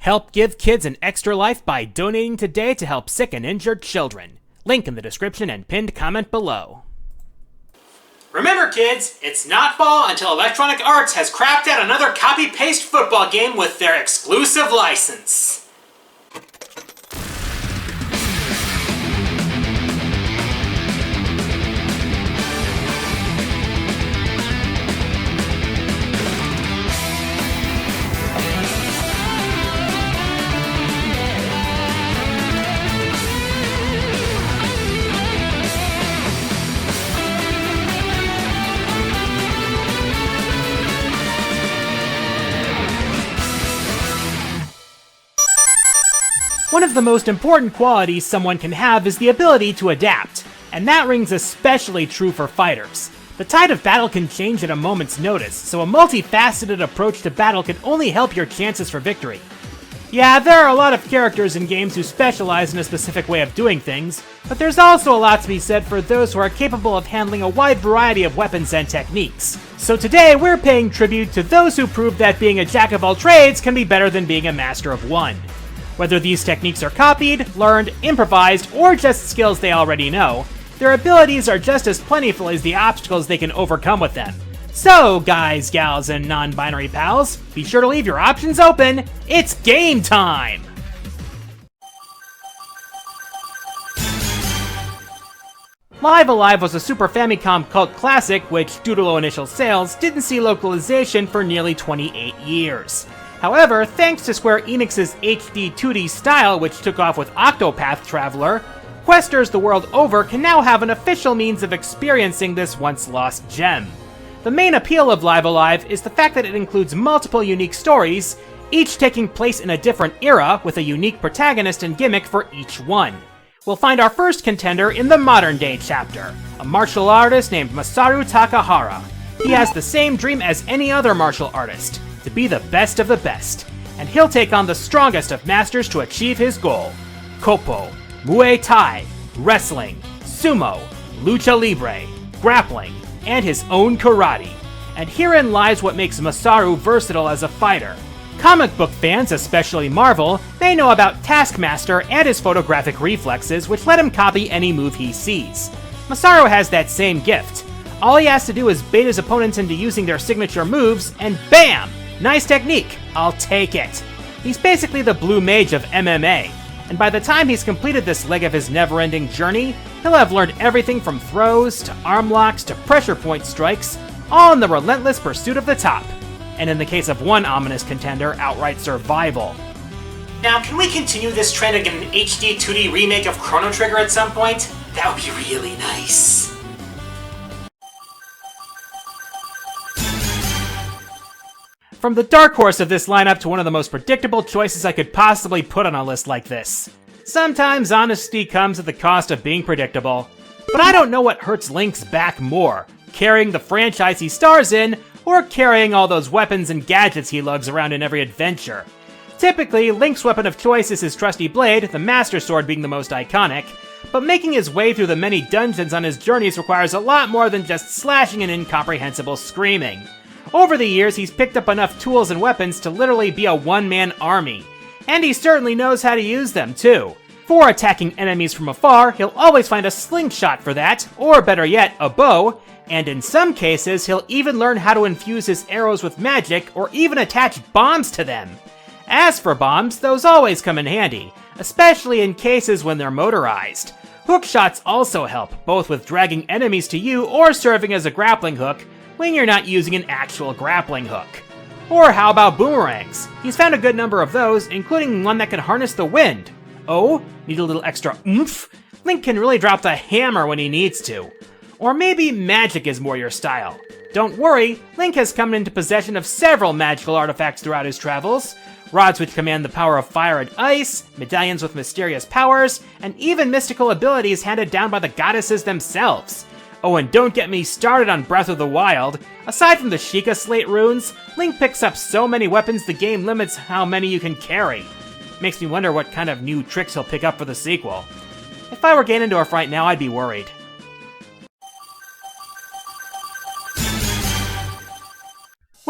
Help give kids an extra life by donating today to help sick and injured children. Link in the description and pinned comment below. Remember kids, it's not fall until Electronic Arts has cracked out another copy-paste football game with their exclusive license. One of the most important qualities someone can have is the ability to adapt, and that rings especially true for fighters. The tide of battle can change at a moment's notice, so a multifaceted approach to battle can only help your chances for victory. Yeah, there are a lot of characters in games who specialize in a specific way of doing things, but there's also a lot to be said for those who are capable of handling a wide variety of weapons and techniques. So today, we're paying tribute to those who proved that being a jack of all trades can be better than being a master of one. Whether these techniques are copied, learned, improvised, or just skills they already know, their abilities are just as plentiful as the obstacles they can overcome with them. So, guys, gals, and non-binary pals, be sure to leave your options open. It's game time! Live Alive was a Super Famicom cult classic which, due to low initial sales, didn't see localization for nearly 28 years. However, thanks to Square Enix's HD 2D style, which took off with Octopath Traveler, questers the world over can now have an official means of experiencing this once-lost gem. The main appeal of Live Alive is the fact that it includes multiple unique stories, each taking place in a different era with a unique protagonist and gimmick for each one. We'll find our first contender in the modern-day chapter, a martial artist named Masaru Takahara. He has the same dream as any other martial artist, to be the best of the best, and he'll take on the strongest of masters to achieve his goal. Koppo, Muay Thai, wrestling, sumo, lucha libre, grappling, and his own karate. And herein lies what makes Masaru versatile as a fighter. Comic book fans, especially Marvel, may know about Taskmaster and his photographic reflexes, which let him copy any move he sees. Masaru has that same gift. All he has to do is bait his opponents into using their signature moves, and BAM! Nice technique, I'll take it. He's basically the blue mage of MMA, and by the time he's completed this leg of his never-ending journey, he'll have learned everything from throws, to arm locks, to pressure point strikes, all in the relentless pursuit of the top. And in the case of one ominous contender, outright survival. Now, can we continue this trend and get an HD 2D remake of Chrono Trigger at some point? That would be really nice. From the dark horse of this lineup to one of the most predictable choices I could possibly put on a list like this. Sometimes honesty comes at the cost of being predictable, but I don't know what hurts Link's back more, carrying the franchise he stars in, or carrying all those weapons and gadgets he lugs around in every adventure. Typically, Link's weapon of choice is his trusty blade, the Master Sword being the most iconic, but making his way through the many dungeons on his journeys requires a lot more than just slashing and incomprehensible screaming. Over the years, he's picked up enough tools and weapons to literally be a one-man army. And he certainly knows how to use them, too. For attacking enemies from afar, he'll always find a slingshot for that, or better yet, a bow, and in some cases, he'll even learn how to infuse his arrows with magic, or even attach bombs to them. As for bombs, those always come in handy, especially in cases when they're motorized. Hook shots also help, both with dragging enemies to you or serving as a grappling hook, when you're not using an actual grappling hook. Or how about boomerangs? He's found a good number of those, including one that can harness the wind. Oh, need a little extra oomph? Link can really drop the hammer when he needs to. Or maybe magic is more your style. Don't worry, Link has come into possession of several magical artifacts throughout his travels. Rods which command the power of fire and ice, medallions with mysterious powers, and even mystical abilities handed down by the goddesses themselves. Oh, and don't get me started on Breath of the Wild. Aside from the Sheikah Slate runes, Link picks up so many weapons the game limits how many you can carry. Makes me wonder what kind of new tricks he'll pick up for the sequel. If I were Ganondorf right now, I'd be worried.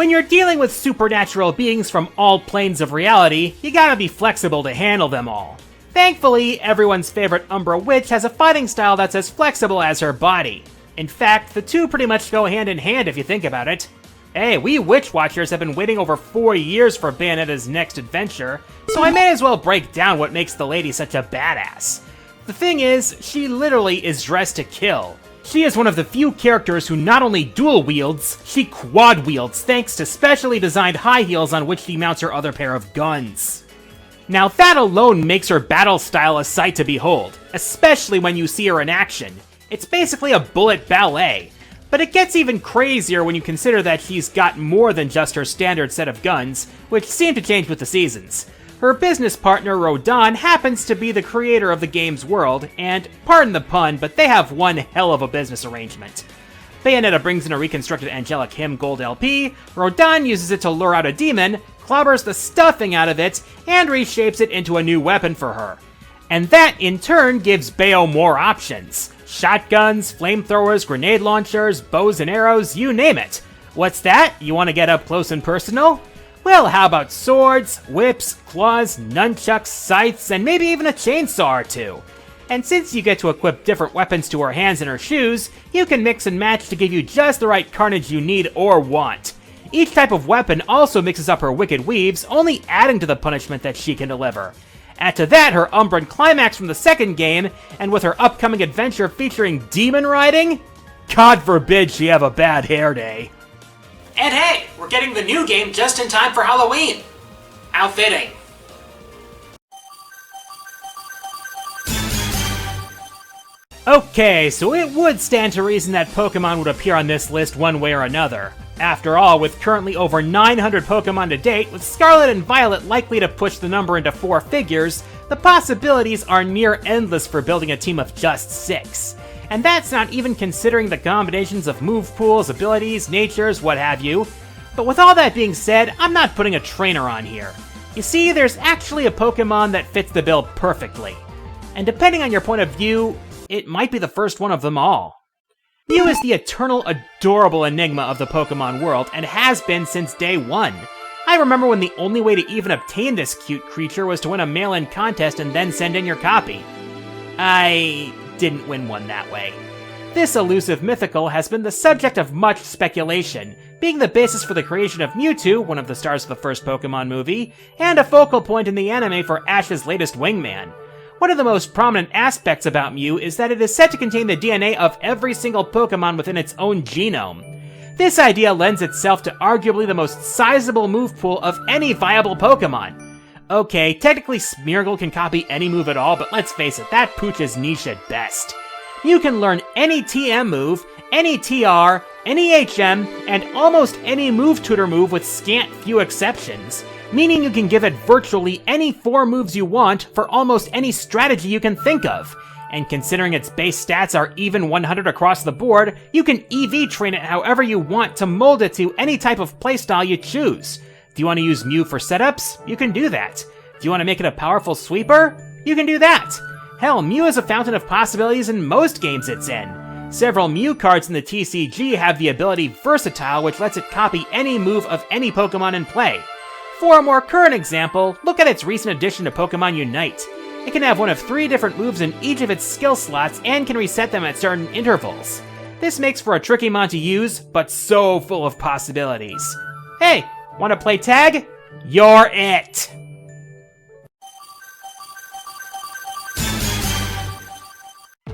When you're dealing with supernatural beings from all planes of reality, you gotta be flexible to handle them all. Thankfully, everyone's favorite Umbra witch has a fighting style that's as flexible as her body. In fact, the two pretty much go hand in hand if you think about it. Hey, we Witch Watchers have been waiting over 4 years for Bayonetta's next adventure, so I may as well break down what makes the lady such a badass. The thing is, she literally is dressed to kill. She is one of the few characters who not only dual wields, she quad wields thanks to specially designed high heels on which she mounts her other pair of guns. Now that alone makes her battle style a sight to behold, especially when you see her in action. It's basically a bullet ballet. But it gets even crazier when you consider that she's got more than just her standard set of guns, which seem to change with the seasons. Her business partner, Rodon, happens to be the creator of the game's world, and, pardon the pun, but they have one hell of a business arrangement. Bayonetta brings in a reconstructed Angelic Hymn Gold LP, Rodon uses it to lure out a demon, clobbers the stuffing out of it, and reshapes it into a new weapon for her. And that, in turn, gives Bayo more options. Shotguns, flamethrowers, grenade launchers, bows and arrows, you name it. What's that? You want to get up close and personal? Well, how about swords, whips, claws, nunchucks, scythes, and maybe even a chainsaw or two? And since you get to equip different weapons to her hands and her shoes, you can mix and match to give you just the right carnage you need or want. Each type of weapon also mixes up her wicked weaves, only adding to the punishment that she can deliver. Add to that her Umbran climax from the second game, and with her upcoming adventure featuring demon riding? God forbid she have a bad hair day. And hey, we're getting the new game just in time for Halloween. How fitting. Okay, so it would stand to reason that Pokemon would appear on this list one way or another. After all, with currently over 900 Pokemon to date, with Scarlet and Violet likely to push the number into 4 figures, the possibilities are near endless for building a team of just 6. And that's not even considering the combinations of move pools, abilities, natures, what have you. But with all that being said, I'm not putting a trainer on here. You see, there's actually a Pokemon that fits the bill perfectly. And depending on your point of view, it might be the first one of them all. Mew is the eternal, adorable enigma of the Pokemon world, and has been since day one. I remember when the only way to even obtain this cute creature was to win a mail-in contest and then send in your copy. I didn't win one that way. This elusive mythical has been the subject of much speculation, being the basis for the creation of Mewtwo, one of the stars of the first Pokemon movie, and a focal point in the anime for Ash's latest wingman. One of the most prominent aspects about Mew is that it is said to contain the DNA of every single Pokemon within its own genome. This idea lends itself to arguably the most sizable move pool of any viable Pokemon. Okay, technically Smeargle can copy any move at all, but let's face it, that pooch is niche at best. Mew can learn any TM move, any TR, any HM, and almost any move tutor move with scant few exceptions, meaning you can give it virtually any 4 moves you want for almost any strategy you can think of. And considering its base stats are even 100 across the board, you can EV train it however you want to mold it to any type of playstyle you choose. Do you want to use Mew for setups? You can do that. Do you want to make it a powerful sweeper? You can do that. Hell, Mew is a fountain of possibilities in most games it's in. Several Mew cards in the TCG have the ability Versatile, which lets it copy any move of any Pokemon in play. For a more current example, look at its recent addition to Pokemon Unite. It can have one of 3 different moves in each of its skill slots and can reset them at certain intervals. This makes for a tricky mon to use, but so full of possibilities. Hey, wanna play tag? You're it!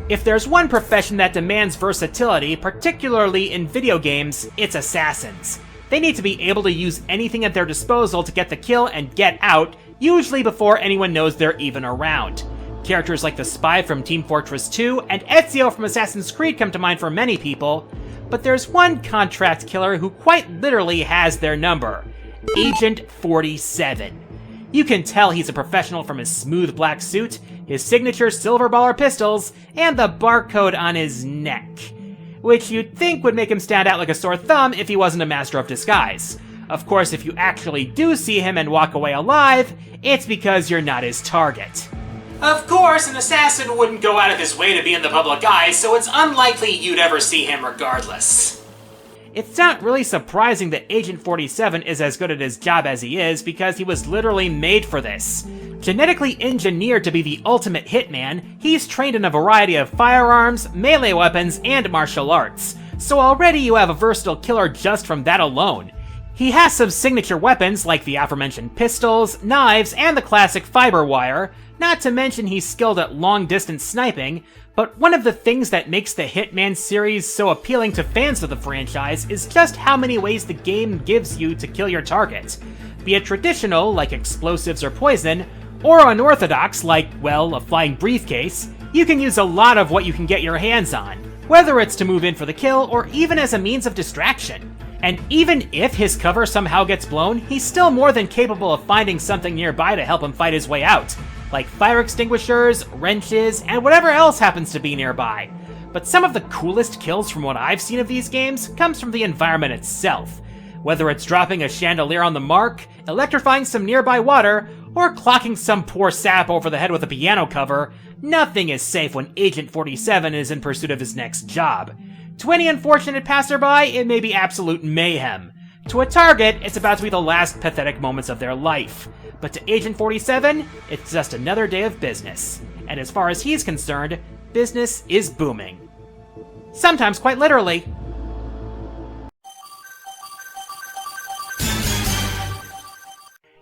If there's one profession that demands versatility, particularly in video games, it's assassins. They need to be able to use anything at their disposal to get the kill and get out, usually before anyone knows they're even around. Characters like the Spy from Team Fortress 2 and Ezio from Assassin's Creed come to mind for many people, but there's one contract killer who quite literally has their number: Agent 47. You can tell he's a professional from his smooth black suit, his signature silver baller pistols, and the barcode on his neck, which you'd think would make him stand out like a sore thumb if he wasn't a master of disguise. Of course, if you actually do see him and walk away alive, it's because you're not his target. Of course, an assassin wouldn't go out of his way to be in the public eye, so it's unlikely you'd ever see him regardless. It's not really surprising that Agent 47 is as good at his job as he is, because he was literally made for this. Genetically engineered to be the ultimate hitman, he's trained in a variety of firearms, melee weapons, and martial arts. So already you have a versatile killer just from that alone. He has some signature weapons like the aforementioned pistols, knives, and the classic fiber wire, not to mention he's skilled at long-distance sniping, but one of the things that makes the Hitman series so appealing to fans of the franchise is just how many ways the game gives you to kill your target. Be it traditional, like explosives or poison, or unorthodox, like, well, a flying briefcase, you can use a lot of what you can get your hands on, whether it's to move in for the kill or even as a means of distraction. And even if his cover somehow gets blown, he's still more than capable of finding something nearby to help him fight his way out, like fire extinguishers, wrenches, and whatever else happens to be nearby. But some of the coolest kills from what I've seen of these games comes from the environment itself. Whether it's dropping a chandelier on the mark, electrifying some nearby water, or clocking some poor sap over the head with a piano cover, nothing is safe when Agent 47 is in pursuit of his next job. To any unfortunate passerby, it may be absolute mayhem. To a target, it's about to be the last pathetic moments of their life. But to Agent 47, it's just another day of business. And as far as he's concerned, business is booming. Sometimes quite literally.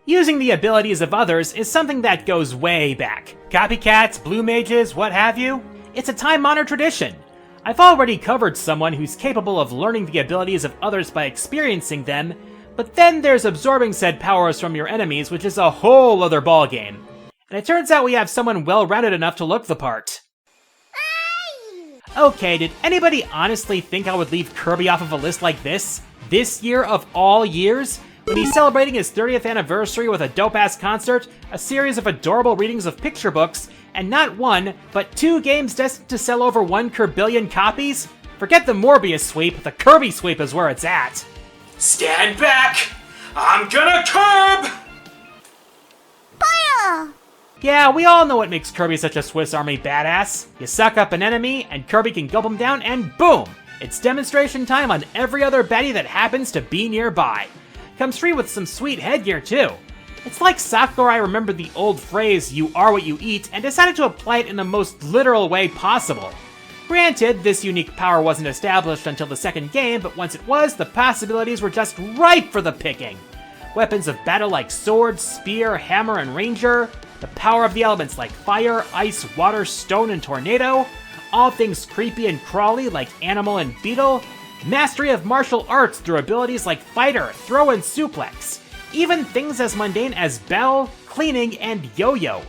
Using the abilities of others is something that goes way back. Copycats, blue mages, what have you. It's a time-honored tradition. I've already covered someone who's capable of learning the abilities of others by experiencing them, but then there's absorbing said powers from your enemies, which is a whole other ballgame. And it turns out we have someone well-rounded enough to look the part. Okay, did anybody honestly think I would leave Kirby off of a list like this year of all years? When he's celebrating his 30th anniversary with a dope-ass concert, a series of adorable readings of picture books, and not one, but 2 games destined to sell over 1 Kirbillion copies? Forget the Morbius sweep, the Kirby sweep is where it's at. Stand back! I'm gonna curb! Fire! Yeah, we all know what makes Kirby such a Swiss Army badass. You suck up an enemy, and Kirby can gulp him down, and boom! It's demonstration time on every other baddie that happens to be nearby. Comes free with some sweet headgear too. It's like Sakurai remembered the old phrase, "you are what you eat," and decided to apply it in the most literal way possible. Granted, this unique power wasn't established until the second game, but once it was, the possibilities were just ripe for the picking. Weapons of battle like sword, spear, hammer, and ranger, the power of the elements like fire, ice, water, stone, and tornado, all things creepy and crawly like animal and beetle, mastery of martial arts through abilities like fighter, throw, and suplex, even things as mundane as bell, cleaning, and yo-yo.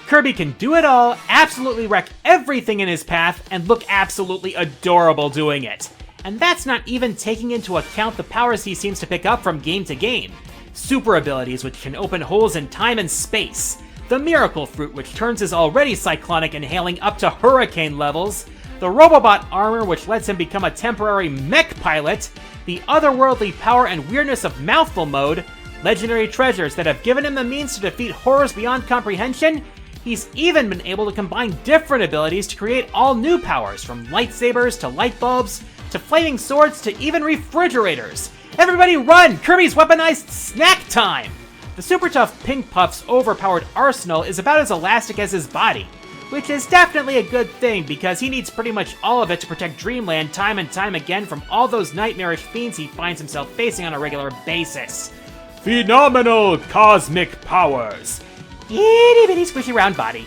Kirby can do it all, absolutely wreck everything in his path, and look absolutely adorable doing it. And that's not even taking into account the powers he seems to pick up from game to game. Super abilities which can open holes in time and space, the Miracle Fruit which turns his already cyclonic inhaling up to hurricane levels, the Robobot armor which lets him become a temporary mech pilot, the otherworldly power and weirdness of Mouthful mode, legendary treasures that have given him the means to defeat horrors beyond comprehension. He's even been able to combine different abilities to create all new powers, from lightsabers to light bulbs, to flaming swords to even refrigerators. Everybody run! Kirby's weaponized snack time! The super tough Pink Puff's overpowered arsenal is about as elastic as his body, which is definitely a good thing because he needs pretty much all of it to protect Dreamland time and time again from all those nightmarish fiends he finds himself facing on a regular basis. Phenomenal cosmic powers! Itty bitty squishy round body.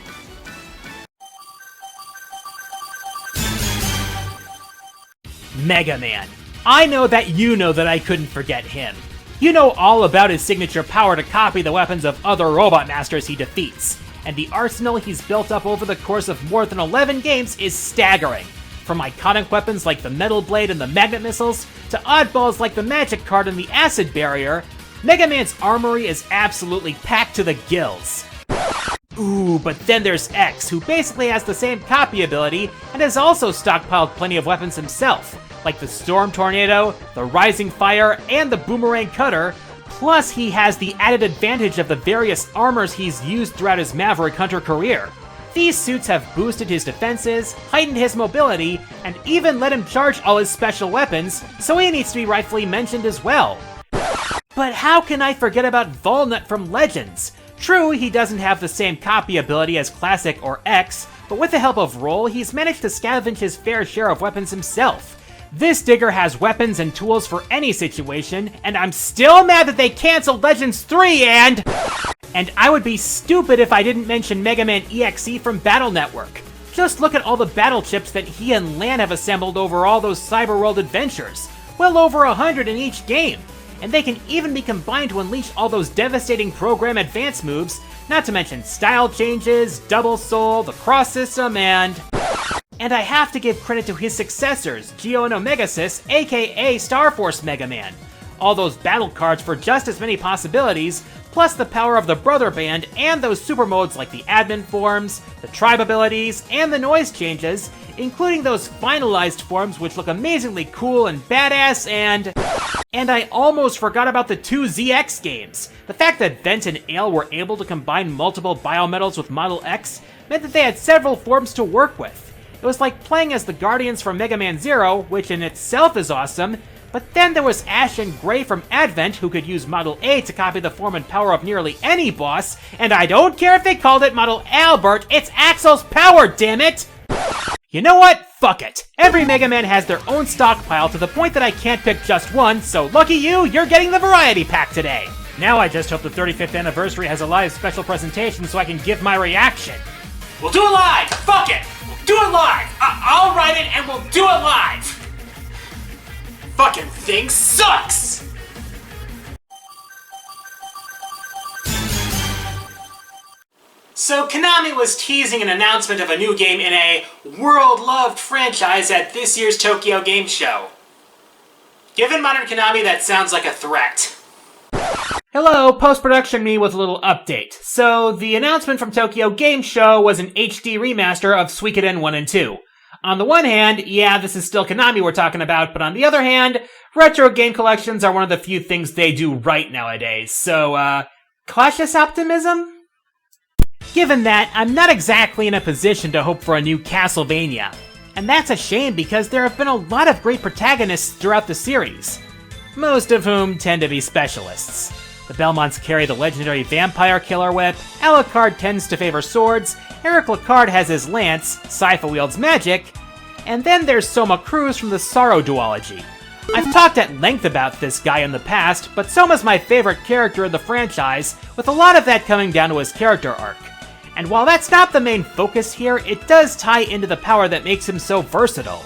Mega Man. I know that you know that I couldn't forget him. You know all about his signature power to copy the weapons of other robot masters he defeats, and the arsenal he's built up over the course of more than 11 games is staggering. From iconic weapons like the Metal Blade and the Magnet Missiles, to oddballs like the Magic Card and the Acid Barrier, Mega Man's armory is absolutely packed to the gills. Ooh, but then there's X, who basically has the same copy ability and has also stockpiled plenty of weapons himself, like the Storm Tornado, the Rising Fire, and the Boomerang Cutter, plus he has the added advantage of the various armors he's used throughout his Maverick Hunter career. These suits have boosted his defenses, heightened his mobility, and even let him charge all his special weapons, so he needs to be rightfully mentioned as well. But how can I forget about Volnut from Legends? True, he doesn't have the same copy ability as Classic or X, but with the help of Roll, he's managed to scavenge his fair share of weapons himself. This digger has weapons and tools for any situation, and I'm still mad that they canceled Legends 3 and I would be stupid if I didn't mention Mega Man EXE from Battle Network. Just look at all the battle chips that he and Lan have assembled over all those Cyberworld adventures. Well over 100 in each game. And they can even be combined to unleash all those devastating program advance moves, not to mention style changes, Double Soul, the cross system, and I have to give credit to his successors, Geo and Omegasys, aka Star Force Mega Man. All those battle cards for just as many possibilities, plus the power of the Brother Band and those super modes like the admin forms, the tribe abilities, and the noise changes, including those finalized forms which look amazingly cool and badass, and I almost forgot about the 2 ZX games. The fact that Vent and Ale were able to combine multiple biometals with Model X meant that they had several forms to work with. It was like playing as the Guardians from Mega Man Zero, which in itself is awesome, but then there was Ash and Gray from Advent, who could use Model A to copy the form and power of nearly any boss, and I don't care if they called it Model Albert, it's Axel's power, damn it! You know what? Fuck it. Every Mega Man has their own stockpile to the point that I can't pick just one, so lucky you, you're getting the variety pack today. Now I just hope the 35th anniversary has a live special presentation so I can give my reaction. We'll do it live! Fuck it! We'll do it live! I'll write it and we'll do it live! Fucking thing sucks! So Konami was teasing an announcement of a new game in a world-loved franchise at this year's Tokyo Game Show. Given modern Konami, that sounds like a threat. Hello, post-production me with a little update. So, the announcement from Tokyo Game Show was an HD remaster of Suikoden 1 and 2. On the one hand, yeah, this is still Konami we're talking about, but on the other hand, retro game collections are one of the few things they do right nowadays. So, cautious optimism? Given that, I'm not exactly in a position to hope for a new Castlevania. And that's a shame because there have been a lot of great protagonists throughout the series, most of whom tend to be specialists. The Belmonts carry the legendary vampire killer whip, Alucard tends to favor swords, Eric Lacard has his lance, Sypha wields magic, and then there's Soma Cruz from the Sorrow duology. I've talked at length about this guy in the past, but Soma's my favorite character in the franchise, with a lot of that coming down to his character arc. And while that's not the main focus here, it does tie into the power that makes him so versatile.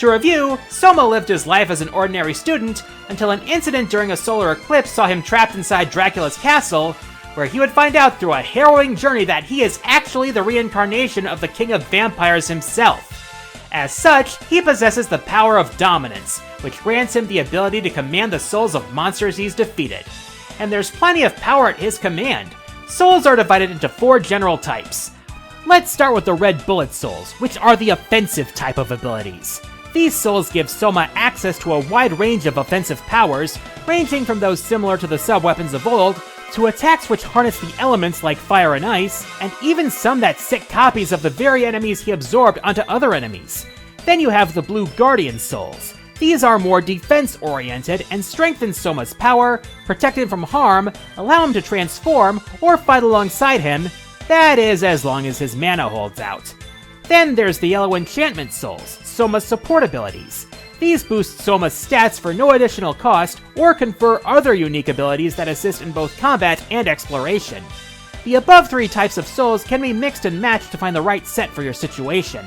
To review, Soma lived his life as an ordinary student until an incident during a solar eclipse saw him trapped inside Dracula's castle, where he would find out through a harrowing journey that he is actually the reincarnation of the King of Vampires himself. As such, he possesses the power of dominance, which grants him the ability to command the souls of monsters he's defeated. And there's plenty of power at his command. Souls are divided into 4 general types. Let's start with the Red Bullet Souls, which are the offensive type of abilities. These souls give Soma access to a wide range of offensive powers, ranging from those similar to the sub-weapons of old, to attacks which harness the elements like fire and ice, and even some that sick copies of the very enemies he absorbed onto other enemies. Then you have the Blue Guardian Souls. These are more defense-oriented and strengthen Soma's power, protect him from harm, allow him to transform, or fight alongside him. That is, as long as his mana holds out. Then there's the Yellow Enchantment Souls, Soma's support abilities. These boost Soma's stats for no additional cost, or confer other unique abilities that assist in both combat and exploration. The above 3 types of souls can be mixed and matched to find the right set for your situation.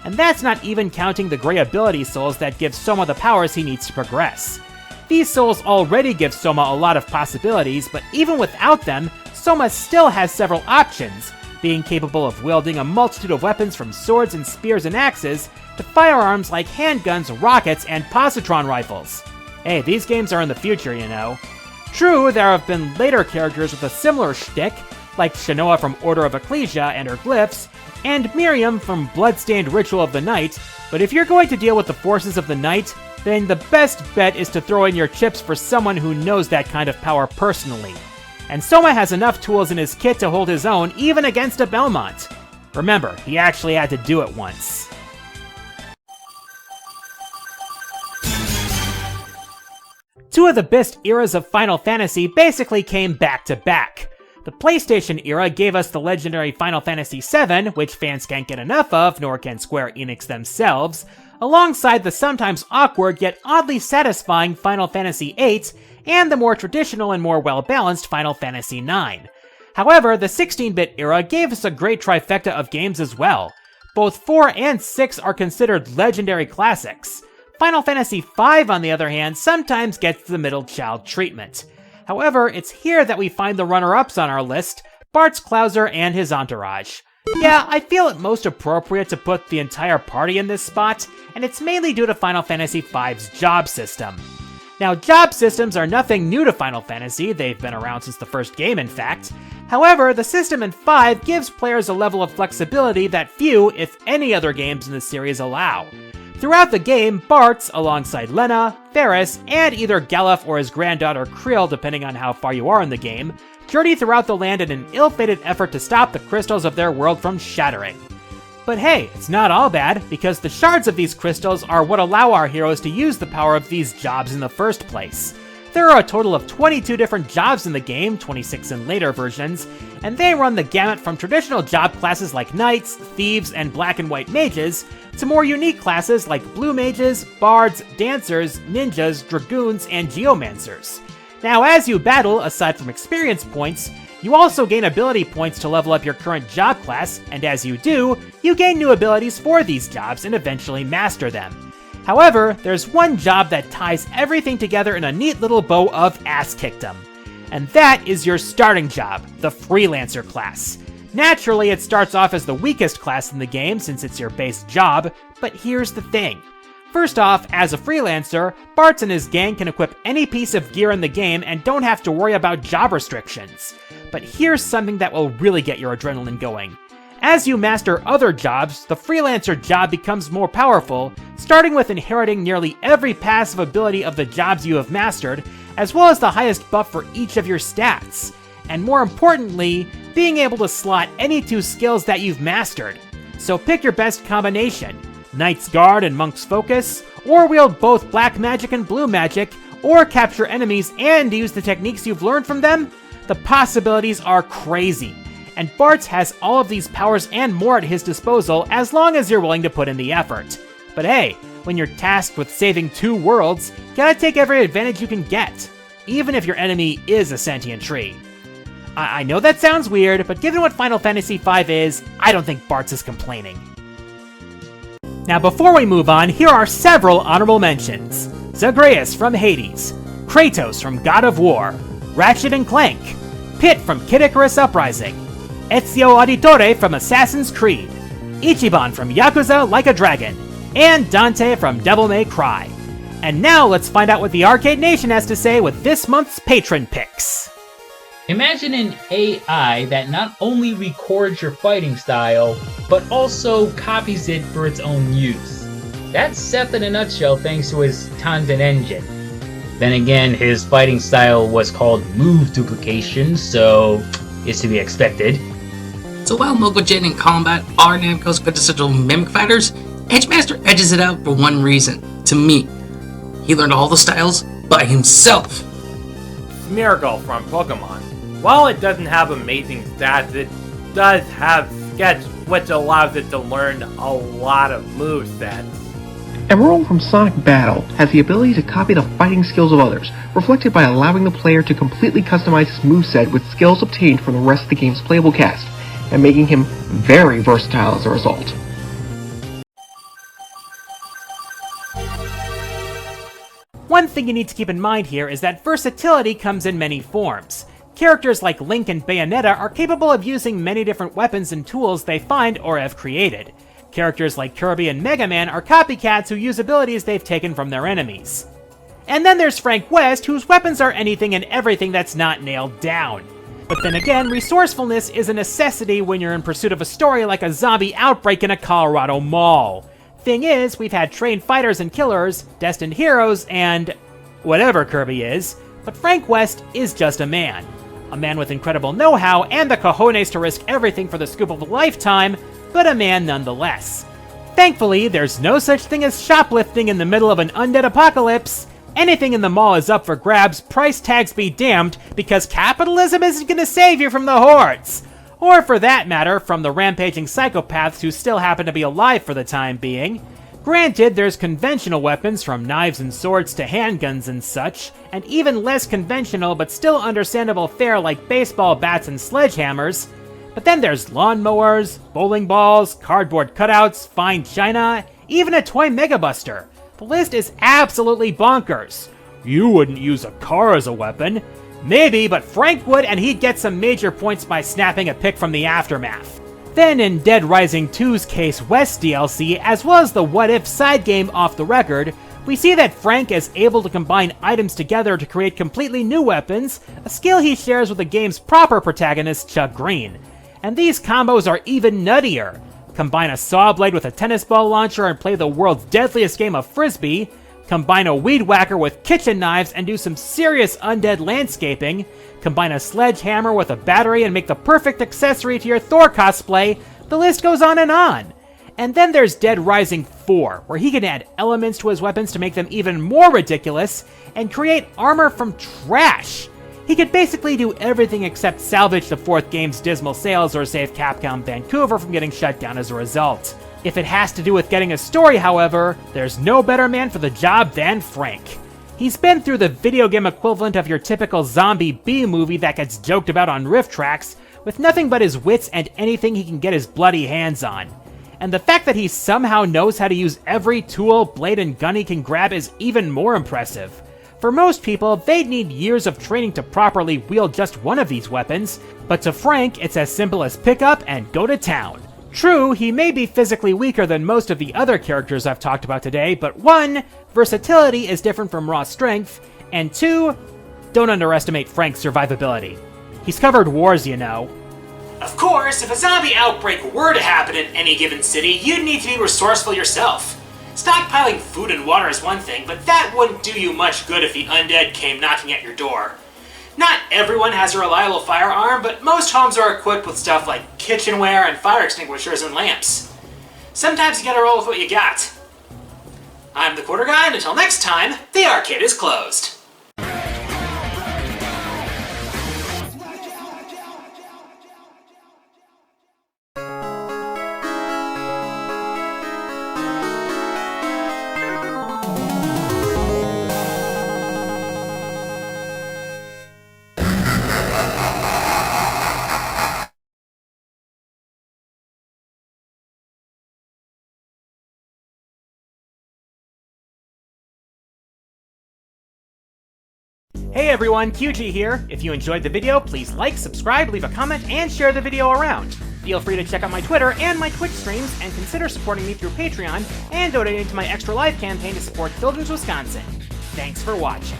And that's not even counting the Grey Ability Souls that give Soma the powers he needs to progress. These souls already give Soma a lot of possibilities, but even without them, Soma still has several options, being capable of wielding a multitude of weapons from swords and spears and axes to firearms like handguns, rockets, and positron rifles. Hey, these games are in the future, you know. True, there have been later characters with a similar shtick, like Shanoa from Order of Ecclesia and her glyphs, and Miriam from Bloodstained Ritual of the Night, but if you're going to deal with the forces of the night, then the best bet is to throw in your chips for someone who knows that kind of power personally. And Soma has enough tools in his kit to hold his own even against a Belmont. Remember, he actually had to do it once. Two of the best eras of Final Fantasy basically came back to back. The PlayStation era gave us the legendary Final Fantasy VII, which fans can't get enough of, nor can Square Enix themselves, alongside the sometimes awkward yet oddly satisfying Final Fantasy VIII, and the more traditional and more well-balanced Final Fantasy IX. However, the 16-bit era gave us a great trifecta of games as well. Both 4 and 6 are considered legendary classics. Final Fantasy V, on the other hand, sometimes gets the middle child treatment. However, it's here that we find the runner-ups on our list, Bartz Klauser and his entourage. Yeah, I feel it most appropriate to put the entire party in this spot, and it's mainly due to Final Fantasy V's job system. Now, job systems are nothing new to Final Fantasy, they've been around since the first game in fact. However, the system in 5 gives players a level of flexibility that few, if any other games in the series allow. Throughout the game, Bartz, alongside Lena, Ferris, and either Galuf or his granddaughter Krill, depending on how far you are in the game, journey throughout the land in an ill-fated effort to stop the crystals of their world from shattering. But hey, it's not all bad, because the shards of these crystals are what allow our heroes to use the power of these jobs in the first place. There are a total of 22 different jobs in the game, 26 in later versions, and they run the gamut from traditional job classes like knights, thieves, and black and white mages, to more unique classes like blue mages, bards, dancers, ninjas, dragoons, and geomancers. Now, as you battle, aside from experience points, you also gain ability points to level up your current job class, and as you do, you gain new abilities for these jobs and eventually master them. However, there's one job that ties everything together in a neat little bow of ass-kickdom. And that is your starting job, the Freelancer class. Naturally, it starts off as the weakest class in the game since it's your base job, but here's the thing. First off, as a freelancer, Bartz and his gang can equip any piece of gear in the game and don't have to worry about job restrictions. But here's something that will really get your adrenaline going. As you master other jobs, the freelancer job becomes more powerful, starting with inheriting nearly every passive ability of the jobs you have mastered, as well as the highest buff for each of your stats. And more importantly, being able to slot any 2 skills that you've mastered. So pick your best combination, Knight's Guard and Monk's Focus, or wield both black magic and blue magic, or capture enemies and use the techniques you've learned from them. The possibilities are crazy. And Bartz has all of these powers and more at his disposal as long as you're willing to put in the effort. But hey, when you're tasked with saving 2 worlds, you gotta take every advantage you can get, even if your enemy is a sentient tree. I know that sounds weird, but given what Final Fantasy V is, I don't think Bartz is complaining. Now before we move on, here are several honorable mentions. Zagreus from Hades, Kratos from God of War, Ratchet and Clank, Pit from Kid Icarus Uprising, Ezio Auditore from Assassin's Creed, Ichiban from Yakuza Like a Dragon, and Dante from Devil May Cry. And now let's find out what the Arcade Nation has to say with this month's patron picks. Imagine an AI that not only records your fighting style, but also copies it for its own use. That's Seth in a nutshell thanks to his Tanzan engine. Then again, his fighting style was called move duplication, so it's to be expected. So while Mogojin and Combat are Namco's quintessential mimic fighters, Edgemaster edges it out for one reason. To me, he learned all the styles by himself. Smeargle from Pokemon. While it doesn't have amazing stats, it does have Sketch, which allows it to learn a lot of movesets. Emerald from Sonic Battle has the ability to copy the fighting skills of others, reflected by allowing the player to completely customize his moveset with skills obtained from the rest of the game's playable cast, and making him very versatile as a result. One thing you need to keep in mind here is that versatility comes in many forms. Characters like Link and Bayonetta are capable of using many different weapons and tools they find or have created. Characters like Kirby and Mega Man are copycats who use abilities they've taken from their enemies. And then there's Frank West, whose weapons are anything and everything that's not nailed down. But then again, resourcefulness is a necessity when you're in pursuit of a story like a zombie outbreak in a Colorado mall. Thing is, we've had trained fighters and killers, destined heroes, and whatever Kirby is, but Frank West is just a man. A man with incredible know-how and the cojones to risk everything for the scoop of a lifetime, but a man nonetheless. Thankfully, there's no such thing as shoplifting in the middle of an undead apocalypse. Anything in the mall is up for grabs, price tags be damned, because capitalism isn't gonna save you from the hordes! Or for that matter, from the rampaging psychopaths who still happen to be alive for the time being. Granted, there's conventional weapons from knives and swords to handguns and such, and even less conventional but still understandable fare like baseball bats and sledgehammers. But then there's lawnmowers, bowling balls, cardboard cutouts, fine china, even a toy Megabuster. The list is absolutely bonkers. You wouldn't use a car as a weapon. Maybe, but Frank would, and he'd get some major points by snapping a pic from the aftermath. Then in Dead Rising 2's Case West DLC, as well as the What If side game Off the Record, we see that Frank is able to combine items together to create completely new weapons, a skill he shares with the game's proper protagonist, Chuck Green. And these combos are even nuttier. Combine a saw blade with a tennis ball launcher and play the world's deadliest game of Frisbee. Combine a weed whacker with kitchen knives and do some serious undead landscaping. Combine a sledgehammer with a battery and make the perfect accessory to your Thor cosplay. The list goes on. And then there's Dead Rising 4, where he can add elements to his weapons to make them even more ridiculous, and create armor from trash. He could basically do everything except salvage the fourth game's dismal sales or save Capcom Vancouver from getting shut down as a result. If it has to do with getting a story, however, there's no better man for the job than Frank. He's been through the video game equivalent of your typical zombie B-movie that gets joked about on riff tracks, with nothing but his wits and anything he can get his bloody hands on. And the fact that he somehow knows how to use every tool, blade, and gun he can grab is even more impressive. For most people, they'd need years of training to properly wield just one of these weapons, but to Frank, it's as simple as pick up and go to town. True, he may be physically weaker than most of the other characters I've talked about today, but 1, versatility is different from raw strength, and 2, don't underestimate Frank's survivability. He's covered wars, you know. Of course, if a zombie outbreak were to happen in any given city, you'd need to be resourceful yourself. Stockpiling food and water is one thing, but that wouldn't do you much good if the undead came knocking at your door. Not everyone has a reliable firearm, but most homes are equipped with stuff like kitchenware and fire extinguishers and lamps. Sometimes you gotta roll with what you got. I'm the Quarter Guy, and until next time, the arcade is closed. Hey everyone, QG here. If you enjoyed the video, please like, subscribe, leave a comment, and share the video around. Feel free to check out my Twitter and my Twitch streams, and consider supporting me through Patreon and donating to my Extra Life campaign to support Children's Wisconsin. Thanks for watching.